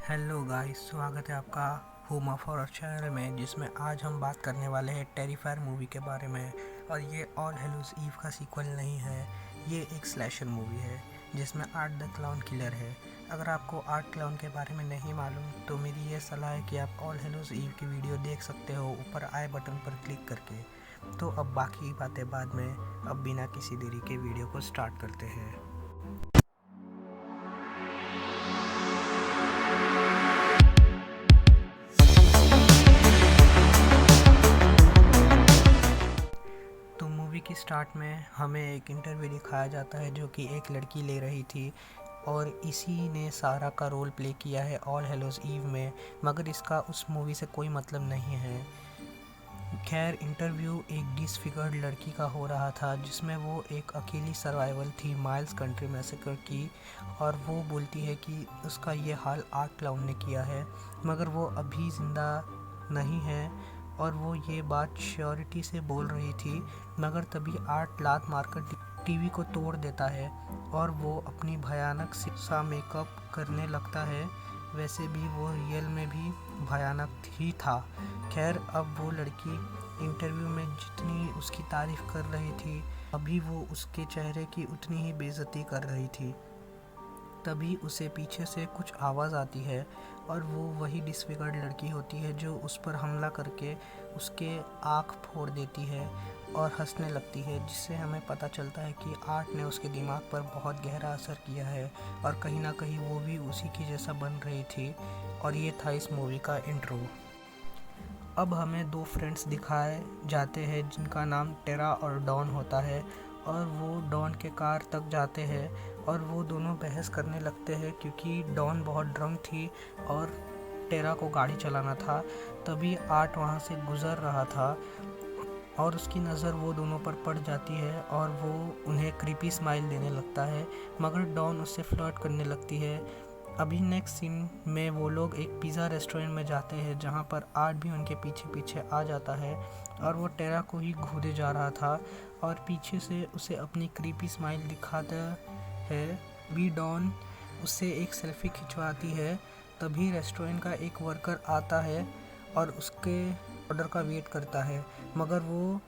Hello guys, स्वागत है आपका होम ऑफ हॉरर चैनल में, जिसमें आज हम बात करने वाले हैं टेरिफायर मूवी के बारे में। और ये ऑल हेलोस ईव का सीक्वल नहीं है, ये एक स्लैशर मूवी है जिसमें आर्ट द क्लाउन किलर है। अगर आपको आर्ट क्लाउन के बारे में नहीं मालूम तो मेरी ये सलाह है कि आप ऑल हेलोस ईव की वीडियो देख सकते हो ऊपर आई बटन पर क्लिक करके। तो अब बाकी बातें बाद में, अब बिना किसी देरी के वीडियो को स्टार्ट करते हैं। तो मूवी की स्टार्ट में हमें एक इंटरव्यू दिखाया जाता है जो कि एक लड़की ले रही थी, और इसी ने सारा का रोल प्ले किया है ऑल हेलोस ईव में, मगर इसका उस मूवी से कोई मतलब नहीं है। खैर, इंटरव्यू एक डिसफिगर्ड लड़की का हो रहा था जिसमें वो एक अकेली सर्वाइवल थी माइल्स कंट्री मैसेकर की, और वो बोलती है कि उसका ये हाल आर्ट क्लाउन ने किया है, मगर वो अभी ज़िंदा नहीं है। और वो ये बात श्योरिटी से बोल रही थी, मगर तभी आर्ट लात मारकर टीवी को तोड़ देता है और वो अपनी भयानक सा मेकअप करने लगता है। वैसे भी वो रियल में भी भयानक ही था। खैर, अब वो लड़की इंटरव्यू में जितनी उसकी तारीफ कर रही थी, अभी वो उसके चेहरे की उतनी ही बेइज्जती कर रही थी। तभी उसे पीछे से कुछ आवाज़ आती है, और वो वही डिसफिगर्ड लड़की होती है जो उस पर हमला करके उसके आँख फोड़ देती है और हंसने लगती है, जिससे हमें पता चलता है कि आर्ट ने उसके दिमाग पर बहुत गहरा असर किया है और कहीं ना कहीं वो भी उसी की जैसा बन रही थी। और ये था इस मूवी का इंट्रो। अब हमें दो फ्रेंड्स दिखाए जाते हैं जिनका नाम टेरा और डॉन होता है, और वो डॉन के कार तक जाते हैं और वो दोनों बहस करने लगते हैं क्योंकि डॉन बहुत ड्रंक थी और टेरा को गाड़ी चलाना था। तभी आर्ट वहाँ से गुज़र रहा था और उसकी नज़र वो दोनों पर पड़ जाती है और वो उन्हें क्रीपी स्माइल देने लगता है, मगर डॉन उससे फ्लर्ट करने लगती है। अभी नेक्स्ट सीन में वो लोग एक पिज़्ज़ा रेस्टोरेंट में जाते हैं जहाँ पर आर्ट भी उनके पीछे पीछे आ जाता है, और वो टेरा को ही घूरे जा रहा था और पीछे से उसे अपनी क्रीपी स्माइल दिखाता है। भी डॉन उससे एक सेल्फी खिंचवाती है। तभी रेस्टोरेंट का एक वर्कर आता है और उसके ऑर्डर का वेट करता है, मगर वो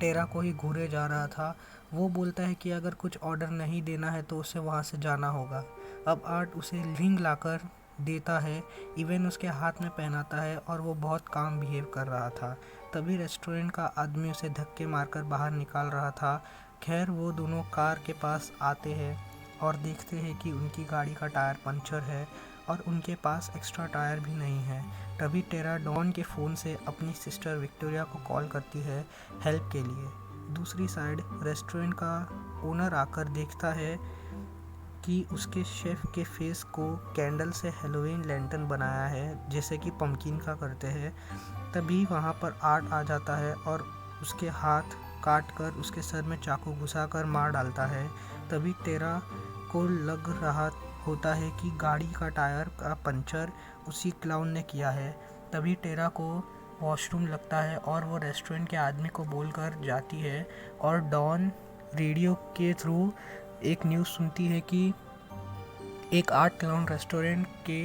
टेरा को ही घूरे जा रहा था। वो बोलता है कि अगर कुछ ऑर्डर नहीं देना है तो उसे वहाँ से जाना होगा। अब आर्ट उसे रिंग लाकर देता है, इवन उसके हाथ में पहनाता है, और वो बहुत काम बिहेव कर रहा था। तभी रेस्टोरेंट का आदमी उसे धक्के मारकर बाहर निकाल रहा था। खैर, वो दोनों कार के पास आते हैं और देखते हैं कि उनकी गाड़ी का टायर पंचर है और उनके पास एक्स्ट्रा टायर भी नहीं है। तभी टेरा डॉन के फ़ोन से अपनी सिस्टर विक्टोरिया को कॉल करती है हेल्प के लिए। दूसरी साइड रेस्टोरेंट का ओनर आकर देखता है कि उसके शेफ़ के फेस को कैंडल से हेलोवीन लैंटर्न बनाया है, जैसे कि पम्पकिन का करते हैं। तभी वहाँ पर आर्ट आ जाता है और उसके हाथ काट कर उसके सर में चाकू घुसाकर मार डालता है। तभी टेरा को लग रहा होता है कि गाड़ी का टायर का पंचर उसी क्लाउन ने किया है। तभी टेरा को वॉशरूम लगता है और वो रेस्टोरेंट के आदमी को बोलकर जाती है, और डॉन रेडियो के थ्रू एक न्यूज़ सुनती है कि एक आर्ट क्लाउन रेस्टोरेंट के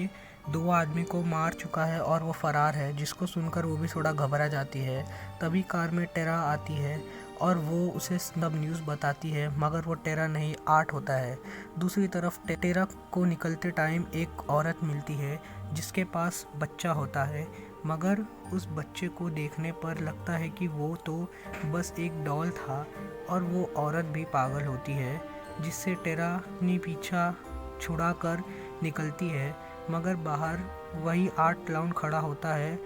दो आदमी को मार चुका है और वो फ़रार है, जिसको सुनकर वो भी थोड़ा घबरा जाती है। तभी कार में टेरा आती है और वो उसे सब न्यूज़ बताती है, मगर वो टेरा नहीं, आर्ट होता है। दूसरी तरफ टेरा को निकलते टाइम एक औरत मिलती है जिसके पास बच्चा होता है, मगर उस बच्चे को देखने पर लगता है कि वो तो बस एक डॉल था, और वो औरत भी पागल होती है, जिससे टेरा अपनी पीछा छुड़ाकर निकलती है, मगर बाहर वही आर्ट क्लाउन खड़ा होता है।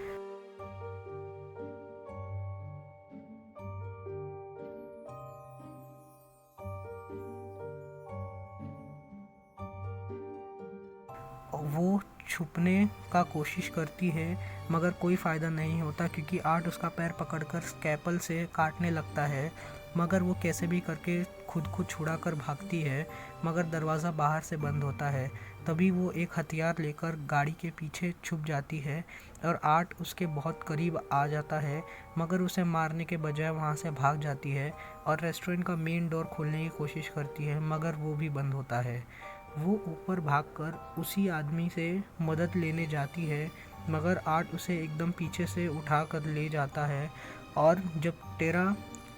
वो छुपने का कोशिश करती है, मगर कोई फ़ायदा नहीं होता क्योंकि आर्ट उसका पैर पकड़कर स्कैपल से काटने लगता है, मगर वो कैसे भी करके खुद को छुड़ाकर भागती है, मगर दरवाज़ा बाहर से बंद होता है। तभी वो एक हथियार लेकर गाड़ी के पीछे छुप जाती है और आर्ट उसके बहुत करीब आ जाता है, मगर उसे मारने के बजाय वहाँ से भाग जाती है और रेस्टोरेंट का मेन डोर खोलने की कोशिश करती है, मगर वो भी बंद होता है। वो ऊपर भागकर उसी आदमी से मदद लेने जाती है, मगर आर्ट उसे एकदम पीछे से उठा कर ले जाता है। और जब टेरा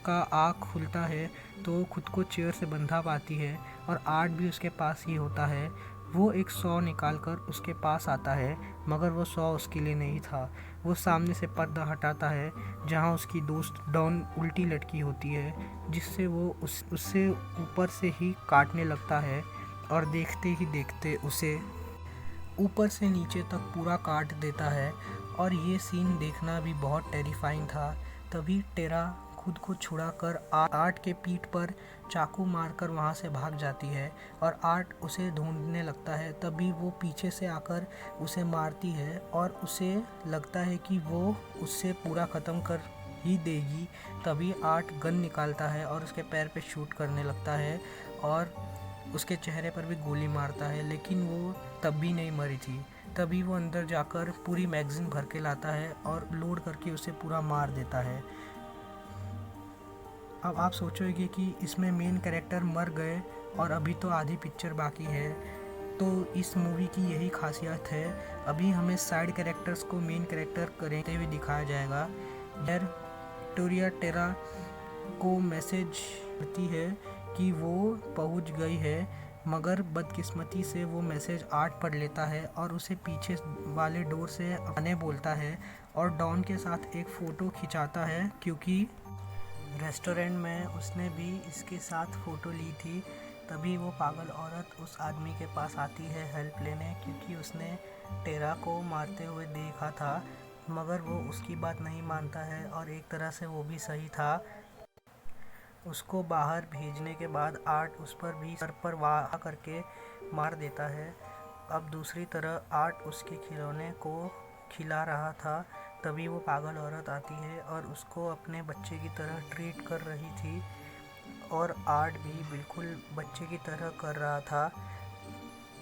का आँख खुलता है तो वो खुद को चेयर से बंधा पाती है और आर्ट भी उसके पास ही होता है। वो एक सौ निकाल कर उसके पास आता है, मगर वो सौ उसके लिए नहीं था। वो सामने से पर्दा हटाता है जहाँ उसकी दोस्त डॉन उल्टी लटकी होती है, जिससे वो उससे ऊपर से ही काटने लगता है और देखते ही देखते उसे ऊपर से नीचे तक पूरा काट देता है। और ये सीन देखना भी बहुत टेरिफाइंग था। तभी टेरा खुद को छुड़ाकर आर्ट के पीठ पर चाकू मारकर वहाँ से भाग जाती है और आर्ट उसे ढूंढने लगता है। तभी वो पीछे से आकर उसे मारती है और उसे लगता है कि वो उससे पूरा ख़त्म कर ही देगी। तभी आर्ट गन निकालता है और उसके पैर पे शूट करने लगता है और उसके चेहरे पर भी गोली मारता है, लेकिन वो तब भी नहीं मरी थी। तभी वो अंदर जाकर पूरी मैगज़ीन भर के लाता है और लोड करके उसे पूरा मार देता है। अब आप सोचोगे कि इसमें मेन कैरेक्टर मर गए और अभी तो आधी पिक्चर बाकी है। तो इस मूवी की यही खासियत है, अभी हमें साइड कैरेक्टर्स को मेन कैरेक्टर करते हुए दिखाया जाएगा। विक्टोरिया टेरा को मैसेज करती है कि वो पहुंच गई है, मगर बदकिस्मती से वो मैसेज आर्ट पढ़ लेता है और उसे पीछे वाले डोर से आने बोलता है और डॉन के साथ एक फ़ोटो खिंचाता है, क्योंकि रेस्टोरेंट में उसने भी इसके साथ फ़ोटो ली थी। तभी वो पागल औरत उस आदमी के पास आती है हेल्प लेने, क्योंकि उसने टेरा को मारते हुए देखा था, मगर वो उसकी बात नहीं मानता है और एक तरह से वो भी सही था। उसको बाहर भेजने के बाद आर्ट उस पर भी सर पर वार करके मार देता है। अब दूसरी तरह आर्ट उसके खिलौने को खिला रहा था, तभी वो पागल औरत आती है और उसको अपने बच्चे की तरह ट्रीट कर रही थी और आर्ट भी बिल्कुल बच्चे की तरह कर रहा था।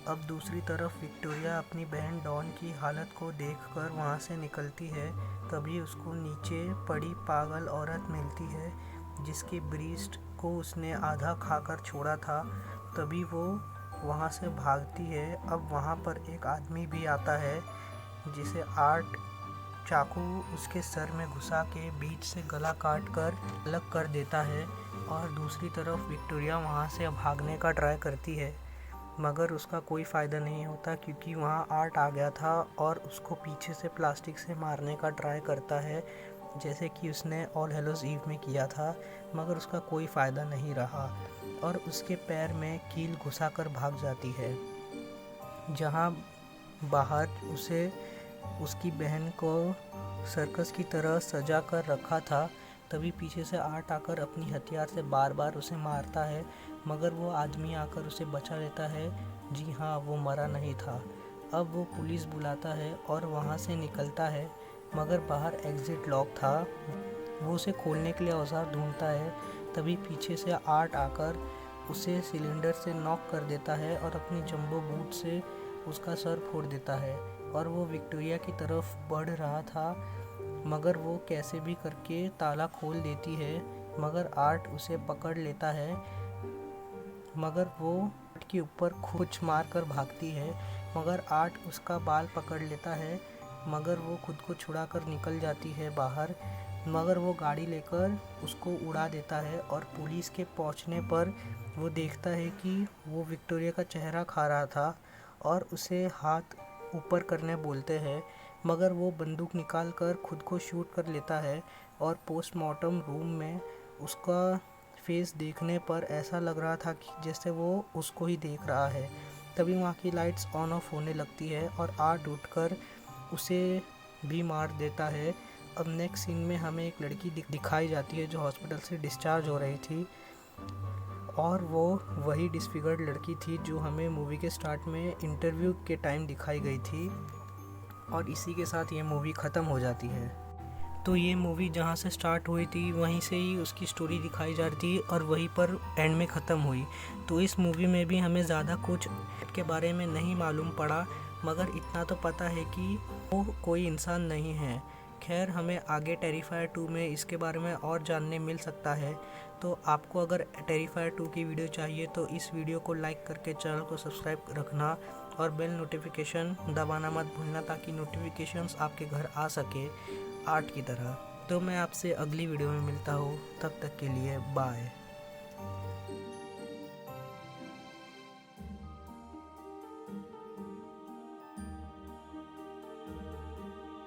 अब दूसरी तरफ विक्टोरिया अपनी बहन डॉन की हालत को देखकर वहाँ से निकलती है। तभी उसको नीचे पड़ी पागल औरत मिलती है, जिसके ब्रीस्ट को उसने आधा खाकर छोड़ा था। तभी वो वहाँ से भागती है। अब वहाँ पर एक आदमी भी आता है, जिसे आर्ट चाकू उसके सर में घुसा के बीच से गला काट कर अलग कर देता है। और दूसरी तरफ विक्टोरिया वहाँ से भागने का ट्राई करती है, मगर उसका कोई फ़ायदा नहीं होता, क्योंकि वहाँ आर्ट आ गया था और उसको पीछे से प्लास्टिक से मारने का ट्राई करता है, जैसे कि उसने ऑल हेलोज़ ईव में किया था, मगर उसका कोई फ़ायदा नहीं रहा और उसके पैर में कील घुसा कर भाग जाती है। जहाँ बाहर उसे उसकी बहन को सर्कस की तरह सजा कर रखा था, तभी पीछे से आर्ट आकर अपनी हथियार से बार बार उसे मारता है, मगर वो आदमी आकर उसे बचा लेता है। जी हाँ, वो मरा नहीं था। अब वो पुलिस बुलाता है और वहाँ से निकलता है, मगर बाहर एग्ज़िट लॉक था। वो उसे खोलने के लिए औजार ढूंढता है, तभी पीछे से आर्ट आकर उसे सिलेंडर से नॉक कर देता है और अपनी जंबो बूट से उसका सर फोड़ देता है। और वो विक्टोरिया की तरफ बढ़ रहा था, मगर वो कैसे भी करके ताला खोल देती है, मगर आर्ट उसे पकड़ लेता है। मगर वो आर्ट के ऊपर कुछ मार कर भागती है, मगर आर्ट उसका बाल पकड़ लेता है, मगर वो खुद को छुड़ा कर निकल जाती है बाहर। मगर वो गाड़ी लेकर उसको उड़ा देता है और पुलिस के पहुंचने पर वो देखता है कि वो विक्टोरिया का चेहरा खा रहा था और उसे हाथ ऊपर करने बोलते हैं, मगर वो बंदूक निकाल कर खुद को शूट कर लेता है और पोस्टमार्टम रूम में उसका फेस देखने पर ऐसा लग रहा था कि जैसे वो उसको ही देख रहा है। तभी वहाँ की लाइट्स ऑन ऑफ होने लगती है और आर्ट उठकर उसे भी मार देता है। अब नेक्स्ट सीन में हमें एक लड़की दिखाई जाती है जो हॉस्पिटल से डिस्चार्ज हो रही थी, और वो वही डिसफिगर्ड लड़की थी जो हमें मूवी के स्टार्ट में इंटरव्यू के टाइम दिखाई गई थी। और इसी के साथ ये मूवी ख़त्म हो जाती है। तो ये मूवी जहाँ से स्टार्ट हुई थी वहीं से ही उसकी स्टोरी दिखाई जा रही थी और वहीं पर एंड में ख़त्म हुई। तो इस मूवी में भी हमें ज़्यादा कुछ के बारे में नहीं मालूम पड़ा, मगर इतना तो पता है कि वो कोई इंसान नहीं है, खैर हमें आगे टेरिफायर 2 में इसके बारे में और जानने मिल सकता है। तो आपको अगर टेरिफायर 2 की वीडियो चाहिए तो इस वीडियो को लाइक करके चैनल को सब्सक्राइब रखना और बेल नोटिफिकेशन दबाना मत भूलना, ताकि नोटिफिकेशंस आपके घर आ सके आर्ट की तरह। तो मैं आपसे अगली वीडियो में मिलता हूँ, तब तक के लिए बाय।